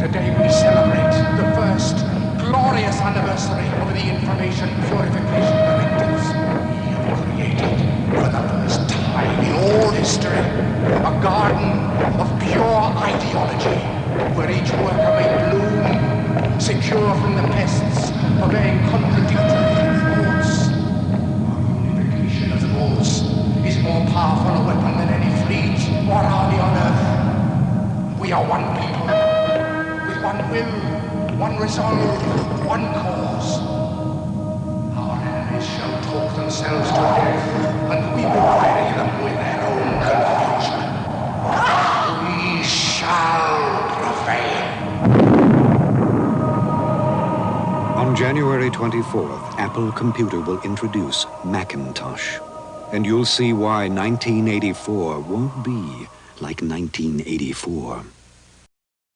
Today we celebrate the first glorious anniversary of the Information Purification Directives. We have created, for the first time in all history, a garden of pure ideology, where each worker may bloom, secure from the pests of vain contradictory thoughts. Our unification of thoughts is more powerful a weapon than any fleet or army on earth. We are one people, with one will, one resolve, one cause. Our enemies shall talk themselves to death, and we will bury them with their own confusion. We shall prevail. On January 24th, Apple Computer will introduce Macintosh. And you'll see why 1984 won't be like 1984.